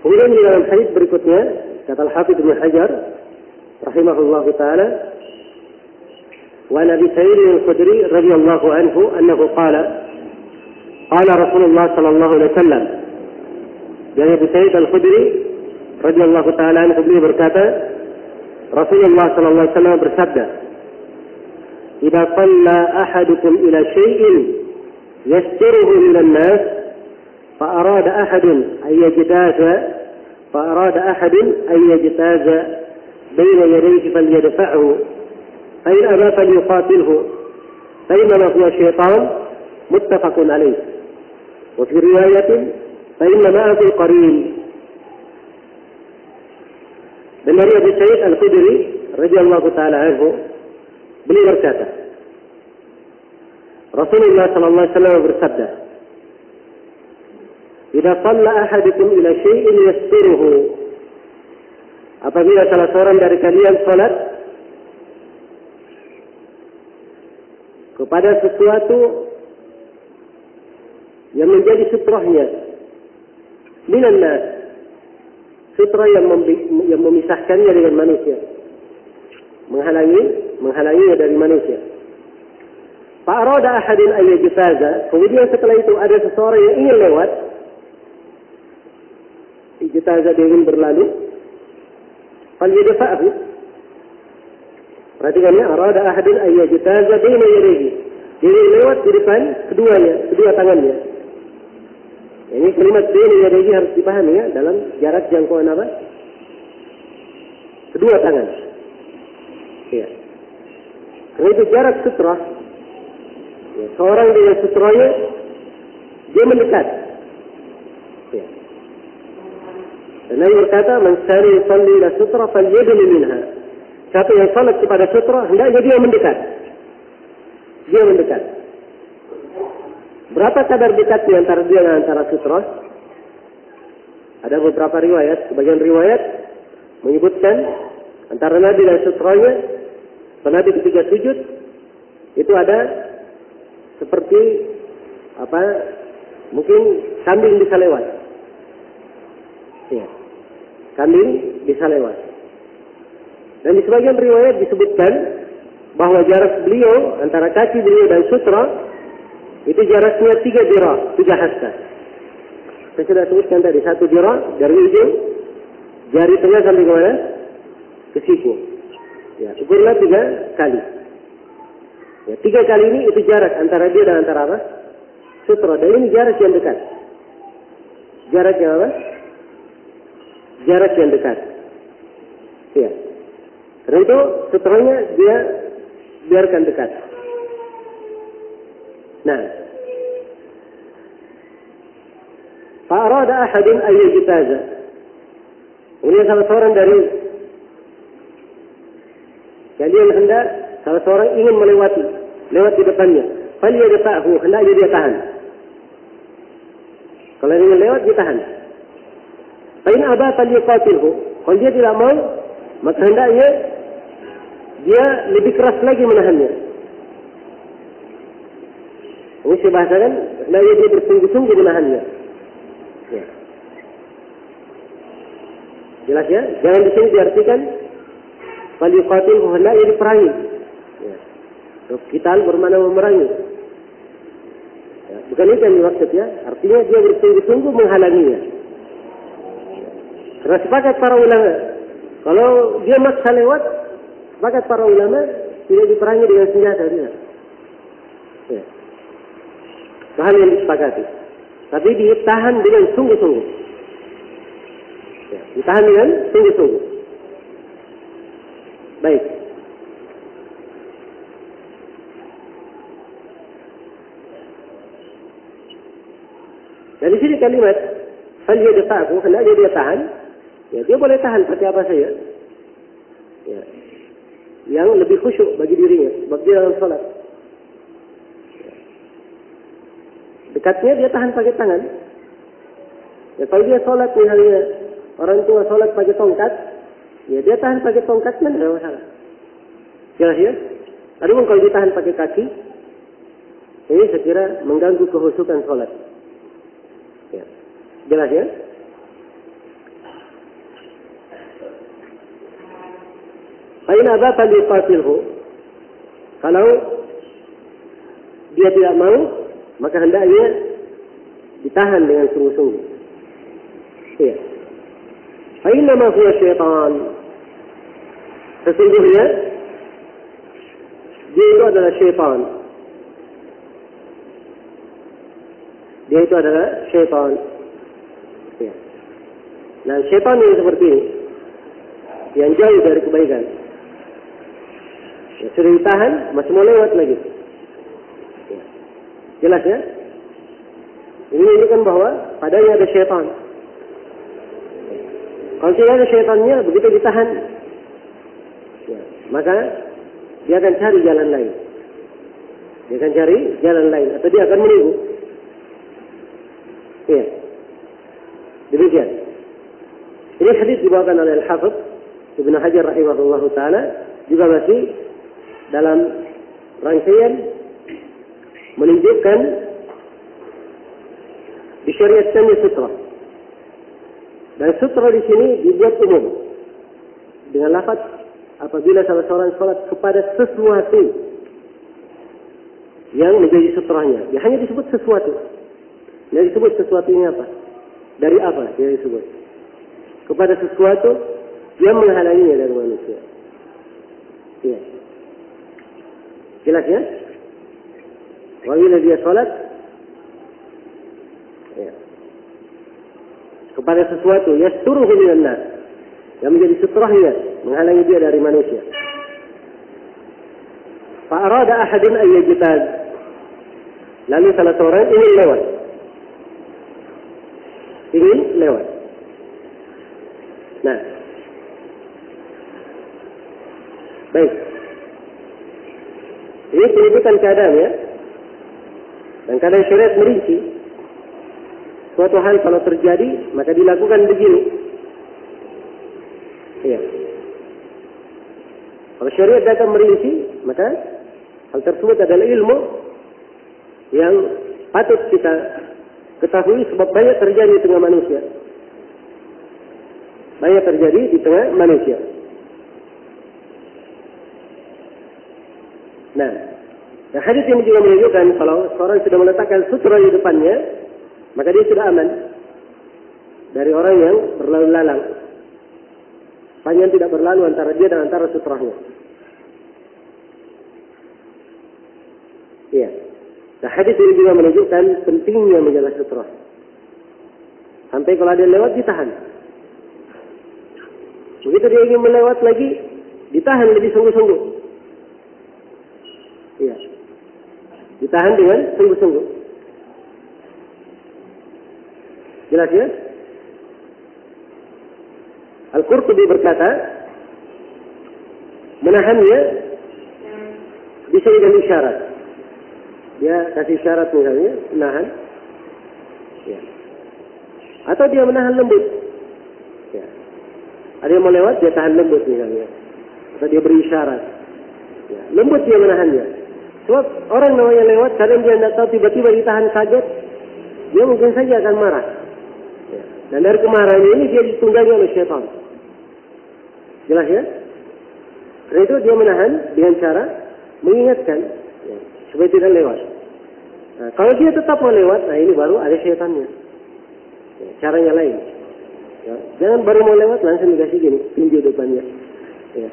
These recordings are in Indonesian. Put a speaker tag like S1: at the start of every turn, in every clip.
S1: Kemudian di dalam hadis berikutnya kata Al-Hafidz Ibnu Hajar rahimahullahu taala, wa Nabi Sa'id al-Khudri radhiyallahu anhu annahu qala Rasulullah sallallahu alaihi wasallam. Dari Abu Sa'id al-Khudri radhiyallahu taala anhu beliau berkata, Rasulullah sallallahu alaihi wasallam bersabda, "Idza qalla ahadukum ila syai'in yasturuhu minan nas, فأراد أحد أن يجتاز بين يديه فليدفعه فإن أبى فليقاتله فإنما هو شيطان." متفق عليه. وفي رواية فإن معه قرين. Dan dari Abu Sa'id al-Khudri radhiyallahu taala anhu beliau berkata, Rasulullah sallallahu alaihi wasallam bersabda, "Idza qalla ahadukum ila syai'in yasturuhu." Apabila salah seorang dari kalian salat kepada sesuatu yang menjadi sutrahnya, minan nas, sutra yang memisahkannya dengan manusia, menghalanginya dari manusia. Fa'arada ahadun an yajtaza, kemudian setelah itu ada seseorang yang ingin lewat, ijtaza, dia ingin berlalu, falyadfa'hu. Perhatikannya, arada ahadun an yajtaza baina yadayhi, dia ingin lewat di depan kedua tangannya. Ini kalimat baina yadayhi harus dipahami ya, dalam jarak jangkauan apa? Kedua tangan. Ya. Karena itu jarak sutra. Ya, seorang dengan sutranya dia mendekat. Ya. Dan Nabi berkata, "Man kana yusalli ila sutra falyadnu minha." Siapa yang salat kepada sutra, hendaknya dia mendekat. Dia mendekat. Berapa kadar dekat di antara dia dan antara sutra? Ada beberapa riwayat. Sebagian riwayat menyebutkan antara Nabi dan sutranya, Nabi ketika sujud itu ada seperti mungkin kambing bisa lewat. Ya. Kambing bisa lewat. Dan di sebagian riwayat disebutkan bahwa jarak beliau antara kaki beliau dan sutra itu jaraknya 3 dira, 3 hasta. Saya sudah sebutkan tadi, 1 dira dari ujung jari tengah sampai ke mana? Ke siku. Ya, ukurlah 3 kali. Ya, 3 kali ini itu jarak antara dia dan antara apa? Sutra. Dan ini jarak yang dekat. Jarak yang apa? Jarak yang dekat. Ya. Karena itu sutranya dia biarkan dekat. Nah, fa'arada ahadun an yajtaza. Ini salah seorang dari kalian hendak, salah seorang ingin lewat di depannya. Falyadfa'hu, hendaknya dia tahan. Kalau ingin lewat dia tahan. Fa in aba falyuqatilhu. Kalau dia tidak mau, maka hendaknya dia lebih keras lagi menahannya. Ini saya bahasakan, hendaknya dia bersungguh-sungguh menahannya. Ya. Jelas ya? Jangan di sini diartikan falyuqatilhu, hendaknya diperangi. Ya. Qital bermakna memerangi. Ya. Bukan itu yang dimaksudnya. Artinya dia bersungguh-sungguh menghalanginya. Ya. Karena sepakat para ulama, kalau dia maksa lewat, sepakat para ulama tidak diperangi dengan senjata dia. Ya. Bahan yang disepakati. Tapi ditahan dengan sungguh-sungguh. Ya. Ditahan dengan sungguh-sungguh. Baik. Dari sini kalimat falyadfa'hu, hendaknya dia tahan. Ya, dia boleh tahan seperti apa saja. Ya. Yang lebih khusyuk bagi dirinya, sebab dia dalam salat. Ya. Dekatnya dia tahan pakai tangan. Ya, kalau dia salat misalnya orang tua salat pakai tongkat, ya dia tahan pakai tongkat, tidak ada masalah. Jelas ya? Adapun kalau ditahan pakai kaki, ini saya kira mengganggu kehusukan salat. Ya. Jelas ya? Fa in aba falyuqatilhu. Kalau dia tidak mau, maka hendaknya ditahan dengan sungguh-sungguh. Iya. Fa inna ma huwa syaitan. Sesungguhnya dia itu adalah syaitan. Dia itu adalah syaitan. Ya. Nah, syaitan yang seperti ini, yang jauh dari kebaikan, ya, sudah ditahan, masih mau lewat lagi. Ya. Jelas ya? Ini menunjukkan bahwa padanya ada syaitan. Kalau tidak ada syaitannya, begitu ditahan, ya, maka dia akan cari jalan lain. Dia akan cari jalan lain, atau dia akan menunggu. Iya. Demikian. Ini hadis dibawakan oleh Al-Hafidz Ibnu Hajar rahimahullah taala, juga masih dalam rangkaian menunjukkan disyariatkannya sutra. Dan sutra di sini dibuat umum dengan lafaz apabila salah seorang sholat kepada sesuatu yang menjadi sutranya. Ya, hanya disebut sesuatu. Dia disebut sesuatu ini apa? Dari apa dia disebut? Kepada sesuatu yang menghalanginya dari manusia. Iya. Jelas ya? Wabila dia sholat, ya, kepada sesuatu yasturuhu minan nas, yang menjadi sutrahnya, menghalangi dia dari manusia. Fa arada ahadun an yajtaz. Lalu salah seorang ingin lewat. Ingin lewat. Nah, baik. Ini penyebutan keadaan ya. Dan keadaan syariat merinci. Suatu hal kalau terjadi, maka dilakukan begini. Iya. Kalau syariat datang merinci, maka hal tersebut adalah ilmu yang patut kita ketahui sebab banyak terjadi di tengah manusia. Banyak terjadi di tengah manusia. Nah, hadis ini juga menunjukkan kalau seorang sudah meletakkan sutra di depannya, maka dia sudah aman dari orang yang berlalu lalang. Panjang tidak berlalu antara dia dan antara sutranya. Iya. Nah, hadis ini juga menunjukkan pentingnya menjaga sutra. Sampai kalau ada yang lewat, ditahan. Begitu dia ingin melewat lagi, ditahan lebih sungguh-sungguh. Iya. Ditahan dengan sungguh-sungguh. Jelas ya? Al-Qurtubi berkata, menahannya bisa dengan isyarat. Dia kasih syarat misalnya, menahan. Ya. Atau dia menahan lembut. Ya. Ada yang mau lewat, dia tahan lembut misalnya. Atau dia beri isyarat. Ya. Lembut dia menahannya. Sebab orang namanya lewat, kadang dia tidak tahu, tiba-tiba ditahan kaget, dia mungkin saja akan marah. Ya. Dan dari kemarahan ini dia ditunggangi oleh syaitan. Jelas ya? Karena itu dia menahan dengan cara mengingatkan, ya, supaya tidak lewat. Nah, kalau dia tetap mau lewat, nah ini baru ada syaitannya. Ya, caranya lain. Ya, jangan baru mau lewat langsung dikasih gini, tinju depannya. Ya.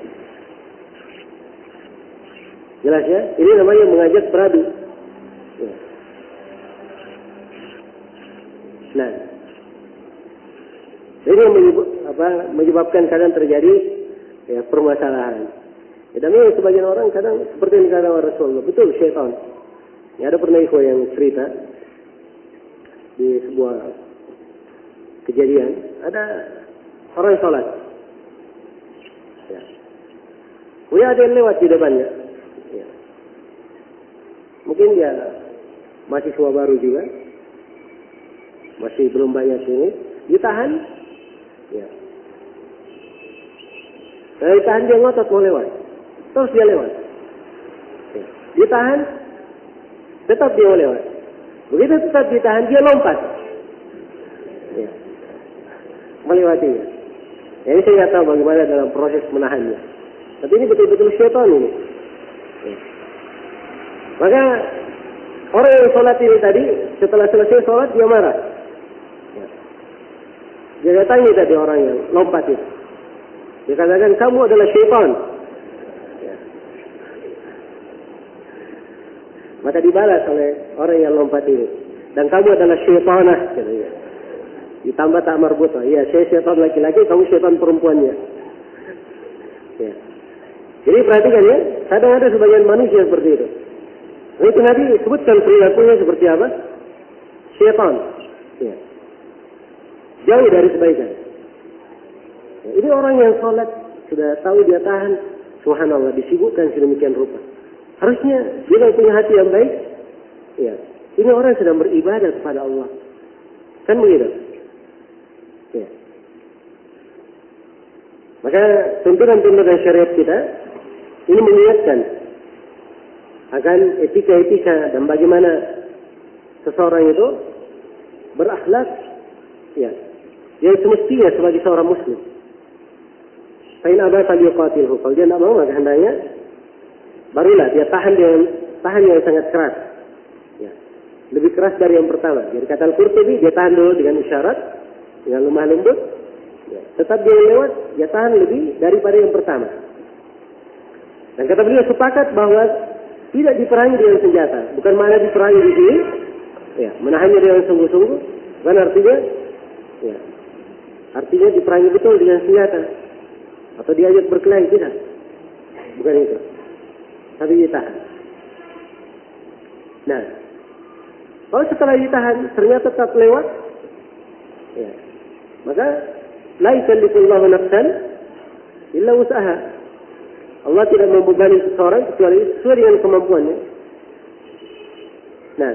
S1: Jelas ya? Ini namanya mengajak beradu. Ya. Nah, ini yang menyebabkan kadang terjadi ya, permasalahan. Ya, dan ini sebagian orang kadang seperti yang dikatakan Rasulullah, betul syaitan. Ya, ada pernah ikhwah yang cerita di sebuah kejadian, ada orang sholat. Ya. Kemudian ada yang lewat di depannya. Ya. Mungkin dia mahasiswa baru juga, masih belum banyak ini, ditahan. Ya. Nah, ditahan dia ngotot mau lewat, terus dia lewat. Ya. Ditahan, tetap dia mau lewat. Begitu tetap ditahan, dia lompat. Ya. Melewatinya. Ya, ini saya nggak tahu bagaimana dalam proses menahannya. Tapi ini betul-betul syaitan ini. Maka orang yang sholat ini tadi, setelah selesai sholat dia marah. Dia datangi tadi orang yang lompat itu. Dia katakan, kamu adalah syaitan. Maka dibalas oleh orang yang lompat ini. Dan kamu adalah syaitanah. Ditambah tak marbuta. Iya, saya syaitan laki-laki, kamu syaitan perempuannya. Ya. Jadi perhatikan ya, kadang ada sebagian manusia seperti itu. Nah, itu Nabi sebutkan perilakunya seperti apa? Syaitan. Ya. Jauh dari kebaikan. Ya, ini orang yang sholat sudah tahu dia tahan, subhanallah, disibukkan sedemikian rupa. Harusnya dia punya hati yang baik. Ya, ini orang sedang beribadah kepada Allah. Kan begitu? Ya. Maka tuntunan-tuntunan syariat kita ini mengingatkan akan etika-etika dan bagaimana seseorang itu berakhlak, ya, yang semestinya sebagai seorang muslim. Fa'in aba falyuqatilhu. Kalau dia tidak mau, maka hendaknya barulah dia tahan yang sangat keras. Ya. Lebih keras dari yang pertama. Jadi kata Al-Qurtubi, dia tahan dulu dengan isyarat, dengan lemah lembut. Ya. Tetap dia lewat, dia tahan lebih daripada yang pertama. Dan kata beliau sepakat bahwa tidak diperangi dengan senjata. Bukan makna diperangi di sini, ya, menahannya dengan sungguh-sungguh. Bukan artinya, ya, artinya diperangi betul dengan senjata. Atau diajak berkelahi, tidak. Bukan itu. Tapi ditahan. Nah, kalau setelah ditahan ternyata tetap lewat, ya, maka la yukallifullahu nafsan illa wus'aha. Allah tidak membebani seseorang kecuali sesuai dengan kemampuannya. Nah,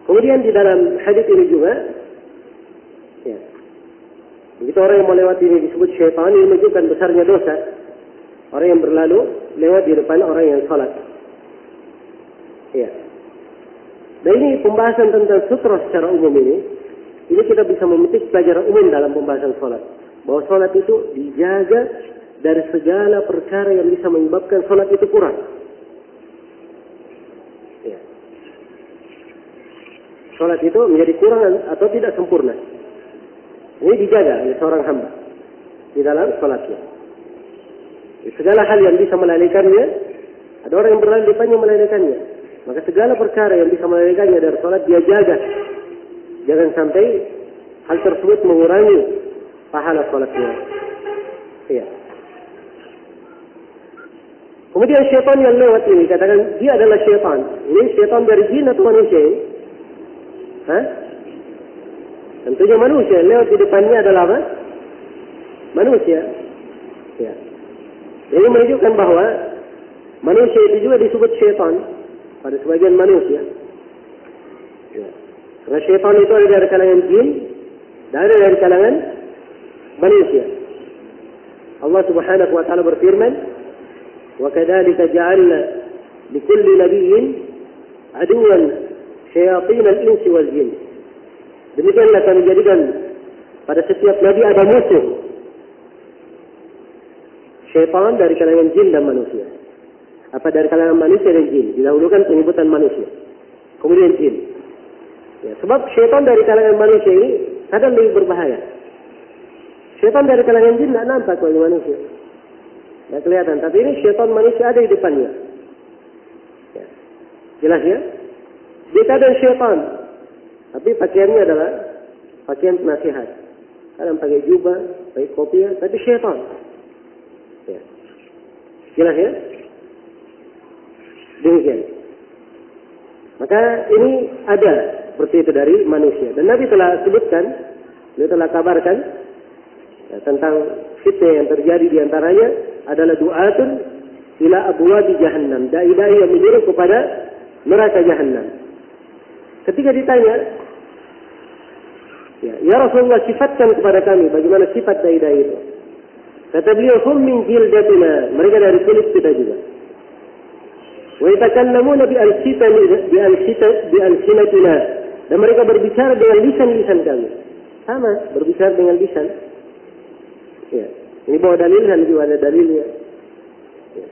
S1: kemudian di dalam hadis ini juga, ya, begitu orang yang melewati ini disebut syaitan, ini menunjukkan besarnya dosa. Orang yang berlalu lewat di depan orang yang salat. Ya. Dan ini pembahasan tentang sutra secara umum ini kita bisa memetik pelajaran umum dalam pembahasan salat. Bahwa salat itu dijaga dari segala perkara yang bisa menyebabkan salat itu kurang. Ya. Salat itu menjadi kurang atau tidak sempurna. Ini dijaga oleh seorang hamba di dalam salatnya. Segala hal yang bisa melalaikannya, ada orang yang berlalu di depannya melalaikannya. Maka segala perkara yang bisa melalaikannya dari salat dia jaga. Jangan sampai hal tersebut mengurangi pahala salatnya. Iya. Kemudian syaitan yang lewat ini, katakan dia adalah syaitan. Ini syaitan dari jin atau manusia ini? Hah? Tentunya manusia. Lewat di depannya adalah apa? Manusia. Ya. Ini menunjukkan bahwa manusia itu juga disebut syaitan pada sebagian manusia. Ya. Karena syaitan itu ada dari kalangan jin dan ada dari kalangan manusia. Allah Subhanahu wa taala berfirman, "Wa kadzalika ja'alna likulli nabiyyin aduwan syayatin al-insi wal jin." Demikianlah kami jadikan pada setiap nabi ada musuh. Syaitan dari kalangan jin dan manusia. Apa dari kalangan manusia dan jin? Didahulukan penyebutan manusia. Kemudian jin. Ya, sebab syaitan dari kalangan manusia ini kadang lebih berbahaya. Syaitan dari kalangan jin tidak nampak oleh manusia. Tidak kelihatan. Tapi ini syaitan manusia ada di depannya. Ya. Jelas ya? Dia kadang syaitan. Tapi pakaiannya adalah pakaian penasihat. Kadang pakai jubah, pakai kopiah, tapi syaitan. Ya. Jelas ya? Demikian. Maka ini ada seperti itu dari manusia. Dan Nabi telah sebutkan, dia telah kabarkan ya, tentang fitnah yang terjadi di antaranya adalah du'atun ila abwabi jahannam. Dai-dai yang menyeru kepada neraka jahannam. Ketika ditanya, ya Rasulullah, sifatkan kepada kami bagaimana sifat dai-dai itu. Kata beliau, hum min jildatina, mereka dari kulit kita juga. Wa yatakallamuna bi alsinatina, dan mereka berbicara dengan lisan-lisan kami. Sama, berbicara dengan lisan. Ya. Ini bawa dalil dan juga ada dalilnya. Ya.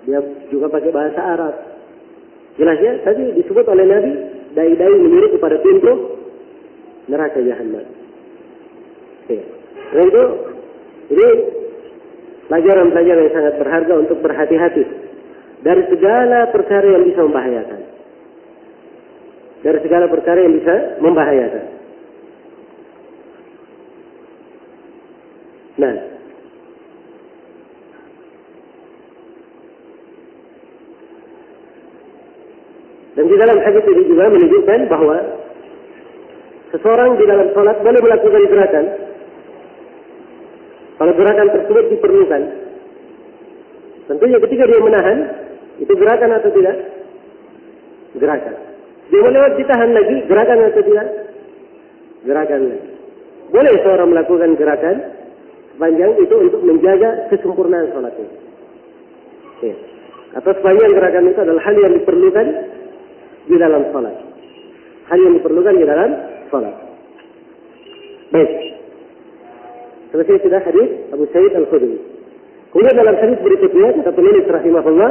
S1: Dia juga pakai bahasa Arab. Jelas ya, tadi disebut oleh Nabi, dai-dai menyeru kepada pintu neraka Jahannam. Ya. Dan itu, ini pelajaran-pelajaran yang sangat berharga untuk berhati-hati dari segala perkara yang bisa membahayakan. Dari segala perkara yang bisa membahayakan. Nah, dan di dalam hadis ini juga menunjukkan bahwa seseorang di dalam sholat boleh melakukan gerakan kalau gerakan tersebut diperlukan. Tentunya ketika dia menahan, itu gerakan atau tidak? Gerakan. Dia boleh ditahan lagi, gerakan atau tidak? Gerakan lagi. Boleh seorang melakukan gerakan sepanjang itu untuk menjaga kesempurnaan sholatnya. Ya. Atau sepanjang gerakan itu adalah hal yang diperlukan di dalam sholat. Hal yang diperlukan di dalam sholat. Baik. Selesai sudah hadis Abu Sa'id Al-Khudri. Kemudian dalam hadis berikutnya kata penulis rahimahullah,